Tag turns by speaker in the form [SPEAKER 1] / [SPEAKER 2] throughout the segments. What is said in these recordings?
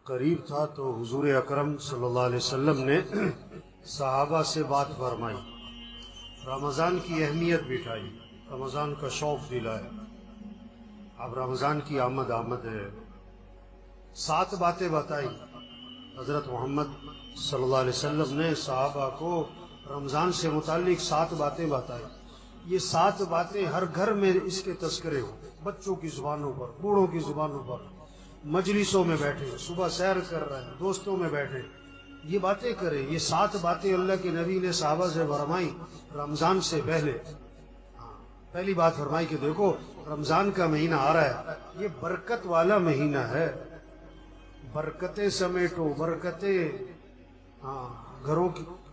[SPEAKER 1] قریب تھا تو حضور اکرم صلی اللہ علیہ وسلم نے صحابہ سے بات فرمائی، رمضان کی اہمیت بٹھائی، رمضان کا شوق دلایا۔ اب رمضان کی آمد ہے، 7 باتیں بتائی حضرت محمد صلی اللہ علیہ وسلم نے صحابہ کو رمضان سے متعلق 7 باتیں بتائی۔ یہ 7 باتیں ہر گھر میں اس کے تذکرے ہوں، بچوں کی زبانوں پر، بوڑھوں کی زبانوں پر، مجلسوں میں بیٹھے، صبح سیر کر رہے ہیں، دوستوں میں بیٹھے، یہ باتیں کریں۔ یہ 7 باتیں اللہ کے نبی نے صحابہ سے فرمائی رمضان سے پہلے۔ پہلی بات فرمائی کہ دیکھو رمضان کا مہینہ آ رہا ہے، یہ برکت والا مہینہ ہے، برکتیں سمیٹو، برکتیں،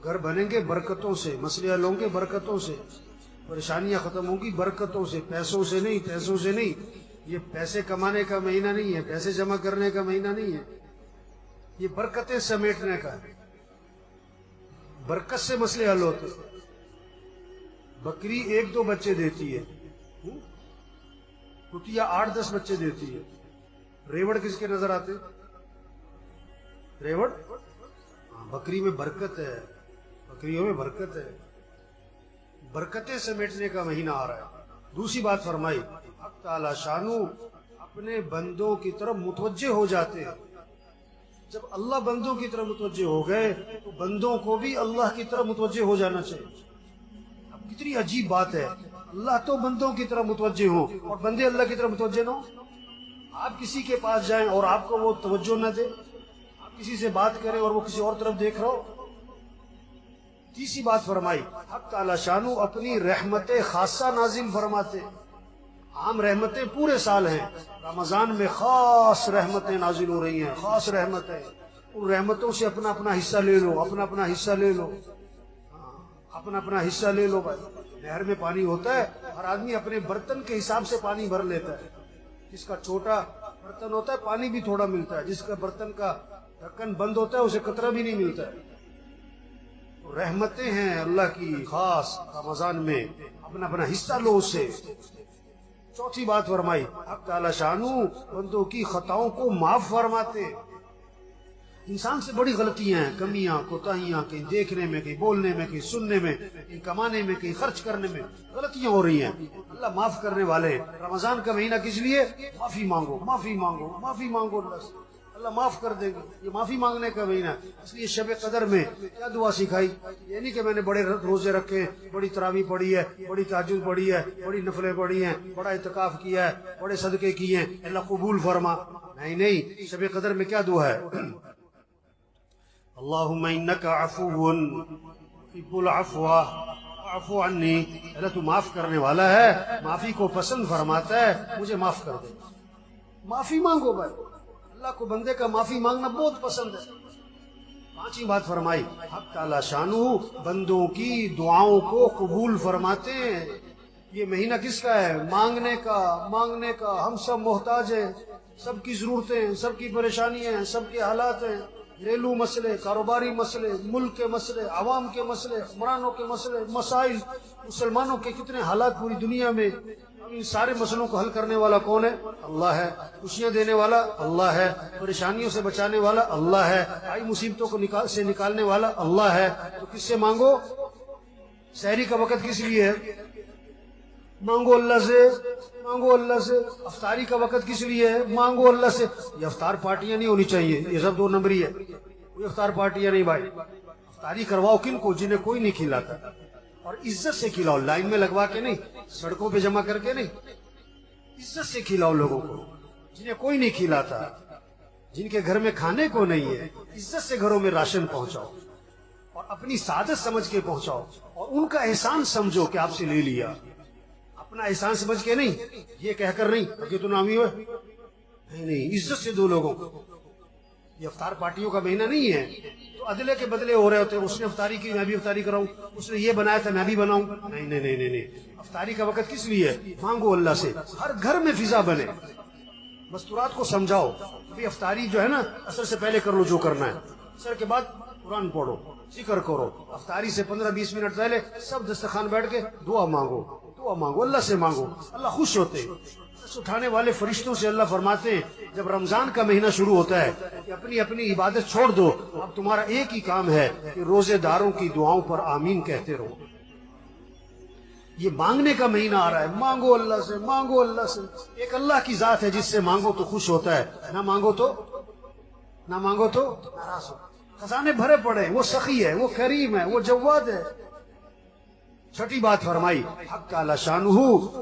[SPEAKER 1] گھر بنیں گے برکتوں سے، مسئلے حل ہوں گے برکتوں سے، پریشانیاں ختم ہوں گی برکتوں سے، پیسوں سے نہیں۔ یہ پیسے کمانے کا مہینہ نہیں ہے، پیسے جمع کرنے کا مہینہ نہیں ہے، یہ برکتیں سمیٹنے کا ہے۔ برکت سے مسئلے حل ہوتے۔ بکری 1-2 بچے دیتی ہے، کٹیا 8-10 بچے دیتی ہے۔ ریوڑ کس کے نظر آتے؟ ریوڑ؟ بکری میں برکت ہے، بکریوں میں برکت ہے، برکتیں سمیٹنے کا مہینہ آ رہا ہے۔ دوسری بات فرمائی حق تعالی شانو اپنے بندوں کی طرف متوجہ ہو جاتے ہیں۔ جب اللہ بندوں کی طرف متوجہ ہو گئے تو بندوں کو بھی اللہ کی طرف متوجہ ہو جانا چاہیے۔ اب کتنی عجیب بات ہے، اللہ تو بندوں کی طرف متوجہ ہو اور بندے اللہ کی طرف متوجہ نہ ہو۔ آپ کسی کے پاس جائیں اور آپ کو وہ توجہ نہ دے، آپ کسی سے بات کریں اور وہ کسی اور طرف دیکھ رہا ہو۔ تیسری بات فرمائی حق تعالی شانو اپنی رحمت خاصہ نازل فرماتے۔ عام رحمتیں پورے سال ہیں، رمضان میں خاص رحمتیں نازل ہو رہی ہیں، خاص رحمتیں۔ ان رحمتوں سے اپنا اپنا حصہ لے لو، اپنا اپنا حصہ لے لو، اپنا اپنا حصہ لے لو بھائی۔ نہر میں پانی ہوتا ہے، ہر آدمی اپنے برتن کے حساب سے پانی بھر لیتا ہے۔ جس کا چھوٹا برتن ہوتا ہے پانی بھی تھوڑا ملتا ہے، جس کا برتن کا ڈھکن بند ہوتا ہے اسے قطرہ بھی نہیں ملتا ہے۔ تو رحمتیں ہیں اللہ کی خاص رمضان میں، اپنا اپنا حصہ لو اس سے۔ چوتھی بات فرمائی حق تعالی شانو بندوں کی خطاؤں کو معاف فرماتے۔ انسان سے بڑی غلطیاں ہیں، کمیاں، کوتاہیاں، کہیں دیکھنے میں، کہیں بولنے میں، کہیں سننے میں، کہیں کمانے میں، کہیں خرچ کرنے میں غلطیاں ہو رہی ہیں۔ اللہ معاف کرنے والے ہیں۔ رمضان کا مہینہ کس لیے؟ معافی مانگو، معافی مانگو، معافی مانگو اللہ سے، اللہ معاف کر دے گا۔ یہ معافی مانگنے کا مہینہ، اس لیے شب قدر میں کیا دعا سکھائی؟ یہ نہیں کہ میں نے بڑے روزے رکھے، بڑی تراویح پڑھی ہے، بڑی تہجد پڑھی ہے، بڑی نفلیں پڑھی ہیں، بڑا اعتکاف کیا ہے، بڑے صدقے کیے ہیں، اللہ قبول فرما۔ نہیں، شب قدر میں کیا دعا ہے؟ اللہم انک عفو تحب العفو فاعف عنی، اللہ تو معاف کرنے والا ہے، معافی کو پسند فرماتا ہے، مجھے معاف کر دے۔ معافی مانگو بھائی، اللہ کو بندے کا معافی مانگنا بہت پسند ہے۔ پانچویں بات فرمائی حق تعالی شانو بندوں کی دعاؤں کو قبول فرماتے ہیں۔ یہ مہینہ کس کا ہے؟ مانگنے کا۔ ہم سب محتاج ہیں، سب کی ضرورتیں ہیں، سب کی پریشانیاں ہیں، سب کے حالات ہیں، گھریلو مسئلے، کاروباری مسئلے، ملک کے مسئلے، عوام کے مسئلے، حکمرانوں کے مسئلے، مسائل، مسلمانوں کے کتنے حالات پوری دنیا میں۔ اب ان سارے مسئلوں کو حل کرنے والا کون ہے؟ اللہ ہے۔ خوشیاں دینے والا اللہ ہے، پریشانیوں سے بچانے والا اللہ ہے، آئی مصیبتوں کو سے نکالنے والا اللہ ہے۔ تو کس سے مانگو؟ سحری کا وقت کس لیے ہے؟ مانگو اللہ سے، مانگو اللہ سے۔ افطاری کا وقت کس لیے ہے؟ مانگو اللہ سے۔ یہ افطار پارٹیاں نہیں ہونی چاہیے، یہ سب 2 نمبری ہے، کوئی افطار پارٹیاں نہیں بھائی۔ افطاری کرواؤ کن کو؟ جنہیں کوئی نہیں کھلاتا، اور عزت سے کھلاؤ، لائن میں لگوا کے نہیں، سڑکوں پہ جمع کر کے نہیں، عزت سے کھلاؤ لوگوں کو۔ جنہیں کوئی نہیں کھلاتا، جن کے گھر میں کھانے کو نہیں ہے، عزت سے گھروں میں راشن پہنچاؤ، اور اپنی سعادت سمجھ کے پہنچاؤ، اور ان کا احسان سمجھو کہ آپ سے لے لیا، اپنا احسان سمجھ کے نہیں، یہ کہہ کر نہیں کہ تو نامی ہوئے، نہیں، عزت سے دو لوگوں کو۔ یہ افطار پارٹیوں کا مہینہ نہیں ہے تو عدلے کے بدلے ہو رہے ہوتے ہیں، اس نے افطاری کی میں بھی افطاری کراؤں، اس نے یہ بنایا تھا میں بھی بناؤں۔ نہیں، افطاری کا وقت کس لیے ہے؟ مانگو اللہ سے، ہر گھر میں فضا بنے۔ مستورات کو سمجھاؤ بھی افطاری جو ہے نا، عصر سے پہلے کر لو جو کرنا ہے، عصر کے بعد قرآن پڑھو، ذکر کرو، افطاری سے 15-20 منٹ پہلے سب دسترخوان بیٹھ کے دعا مانگو، دعا مانگو، اللہ سے مانگو، اللہ خوش ہوتے ہیں۔ دس اٹھانے والے فرشتوں سے اللہ فرماتے ہیں جب رمضان کا مہینہ شروع ہوتا ہے کہ اپنی اپنی عبادت چھوڑ دو، اب تمہارا ایک ہی کام ہے کہ روزے داروں کی دعاؤں پر آمین کہتے رہو۔ یہ مانگنے کا مہینہ آ رہا ہے، مانگو اللہ سے، مانگو اللہ سے۔ ایک اللہ کی ذات ہے جس سے مانگو تو خوش ہوتا ہے، نہ مانگو تو ناراض ہو۔ خزانے بھرے پڑے ہیں، وہ سخی ہے، وہ کریم ہے، وہ جواد ہے۔ چھٹی بات فرمائی، حق تعالی شانہ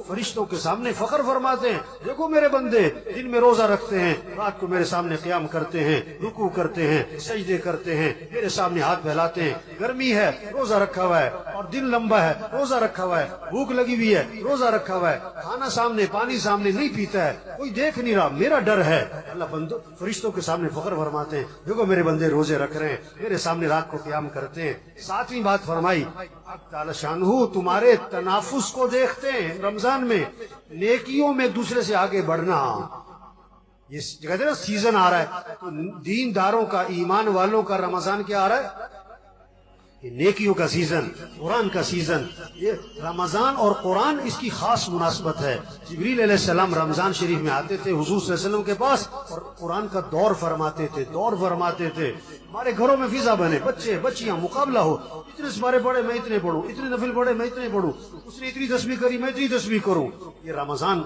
[SPEAKER 1] فرشتوں کے سامنے فخر فرماتے ہیں، دیکھو میرے بندے دن میں روزہ رکھتے ہیں، رات کو میرے سامنے قیام کرتے ہیں، رکوع کرتے ہیں، سجدے کرتے ہیں، میرے سامنے ہاتھ پھیلاتے ہیں۔ گرمی ہے روزہ رکھا ہوا ہے، اور دن لمبا ہے روزہ رکھا ہوا ہے، بھوک لگی ہوئی ہے روزہ رکھا ہوا ہے، کھانا سامنے پانی سامنے نہیں پیتا ہے، کوئی دیکھ نہیں رہا، میرا ڈر ہے۔ اللہ بندوں فرشتوں کے سامنے فخر فرماتے ہیں، دیکھو میرے بندے روزے رکھ رہے ہیں، میرے سامنے رات کو قیام کرتے ہیں۔ ساتویں بات فرمائی، حق تعالی شانہ تمہارے تنافس کو دیکھتے ہیں رمضان میں، نیکیوں میں ایک دوسرے سے آگے بڑھنا۔ یہ کہتے ہیں نا سیزن آ رہا ہے، تو دین داروں کا، ایمان والوں کا رمضان کیا آ رہا ہے؟ یہ نیکیوں کا سیزن، قرآن کا سیزن۔ یہ رمضان اور قرآن اس کی خاص مناسبت ہے۔ جبریل علیہ السلام رمضان شریف میں آتے تھے حضور صلی اللہ علیہ وسلم کے پاس، اور قرآن کا دور فرماتے تھے۔ ہمارے گھروں میں فضا بنے، بچے بچیاں مقابلہ ہو، اتنے سپارے پڑھے میں اتنے پڑھوں، اتنے نفل پڑھے میں اتنے پڑھوں، اس نے اتنی تسبیح کری میں اتنی تسبیح کروں۔ یہ رمضان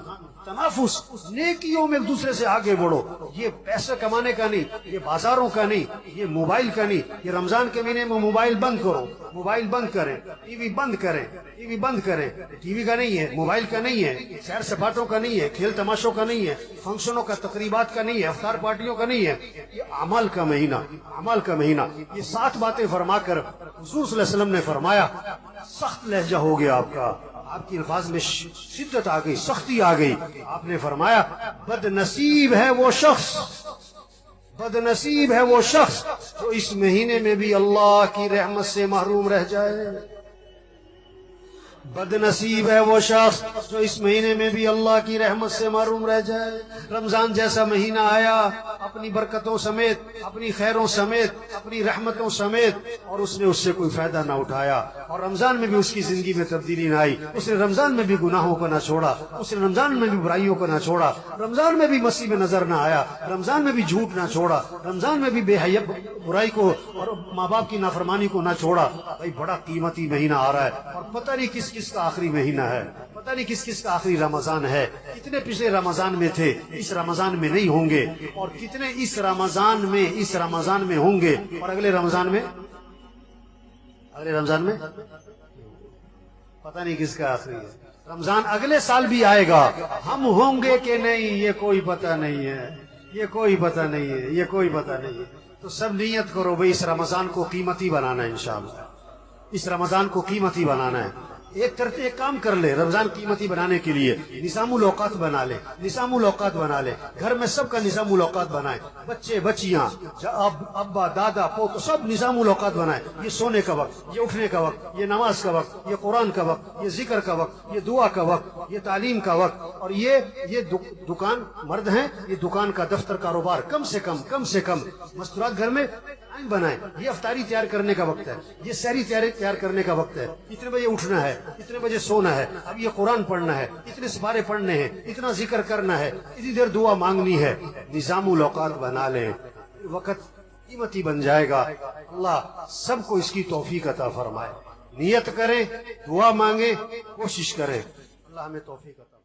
[SPEAKER 1] تنافس، نیکیوں میں ایک دوسرے سے آگے بڑھو۔ یہ پیسہ کمانے کا نہیں، یہ بازاروں کا نہیں، یہ موبائل کا نہیں۔ یہ رمضان کے مہینے میں موبائل بند کرو، موبائل بند کریں، ٹی وی بند کریں، ٹی وی بند کریں۔ ٹی وی کا نہیں ہے، موبائل کا نہیں ہے، سیر سپاٹوں کا نہیں ہے، کھیل تماشوں کا نہیں ہے، فنکشنوں کا، تقریبات کا نہیں ہے، افطار پارٹیوں کا نہیں ہے۔ یہ اعمال کا مہینہ، اعمال کا مہینہ۔ یہ 7 باتیں فرما کر حضور صلی اللہ علیہ وسلم نے فرمایا، سخت لہجہ ہو گیا آپ کا، آپ کی الفاظ میں شدت آ گئی، سختی آ گئی۔ آپ نے فرمایا بد نصیب ہے وہ شخص، بد نصیب ہے وہ شخص جو اس مہینے میں بھی اللہ کی رحمت سے محروم رہ جائے۔ بد نصیب ہے وہ شخص جو اس مہینے میں بھی اللہ کی رحمت سے محروم رہ جائے۔ رمضان جیسا مہینہ آیا اپنی برکتوں سمیت، اپنی خیروں سمیت، اپنی رحمتوں سمیت، اور اس نے اس سے کوئی فائدہ نہ اٹھایا، اور رمضان میں بھی اس کی زندگی میں تبدیلی نہ آئی۔ اس نے رمضان میں بھی گناہوں کو نہ چھوڑا، اس نے رمضان میں بھی برائیوں کو نہ چھوڑا، رمضان میں بھی مسیح میں نظر نہ آیا، رمضان میں بھی جھوٹ نہ چھوڑا، رمضان میں بھی بے حیا برائی کو اور ماں باپ کی نافرمانی کو نہ چھوڑا۔ بھائی بڑا قیمتی مہینہ آ رہا ہے، اور پتہ نہیں کس کس کا آخری مہینہ ہے، پتہ نہیں کس کس کا آخری رمضان ہے۔ کتنے پچھلے رمضان میں تھے، اس رمضان میں نہیں ہوں گے، اور کتنے اس رمضان میں ہوں گے، اور اگلے رمضان میں پتہ نہیں کس کا آخری ہے۔ رمضان اگلے سال بھی آئے گا، ہم ہوں گے کہ نہیں یہ کوئی پتہ نہیں ہے، یہ کوئی پتہ نہیں ہے، یہ کوئی پتہ نہیں ہے۔ تو سب نیت کرو بھئی اس رمضان کو قیمتی بنانا ہے، انشاءاللہ اس رمضان کو قیمتی بنانا ہے۔ ایک کام کر لے رمضان قیمتی بنانے کے لیے، نظام الاوقات بنا لے، نظام الاوقات بنا لے، گھر میں سب کا نظام الاوقات بنائے، بچے بچیاں، ابا دادا پوت، سب نظام الاوقات بنائے۔ یہ سونے کا وقت، یہ اٹھنے کا وقت، یہ نماز کا وقت، یہ قرآن کا وقت، یہ ذکر کا وقت، یہ دعا کا وقت، یہ تعلیم کا وقت، اور یہ دکان مرد ہیں، یہ دکان کا دفتر کاروبار کم سے کم مستورات گھر میں بنائیں۔ یہ افطاری تیار کرنے کا وقت ہے، یہ سحری تیار کرنے کا وقت ہے، اتنے بجے اٹھنا ہے، اتنے بجے سونا ہے، اب یہ قرآن پڑھنا ہے، اتنے سپارے پڑھنے ہیں، اتنا ذکر کرنا ہے، اتنی دیر دعا مانگنی ہے۔ نظام الاوقات بنا لیں، وقت قیمتی بن جائے گا۔ اللہ سب کو اس کی توفیق عطا فرمائے۔ نیت کریں، دعا مانگیں، کوشش کریں، اللہ ہمیں توفیق عطا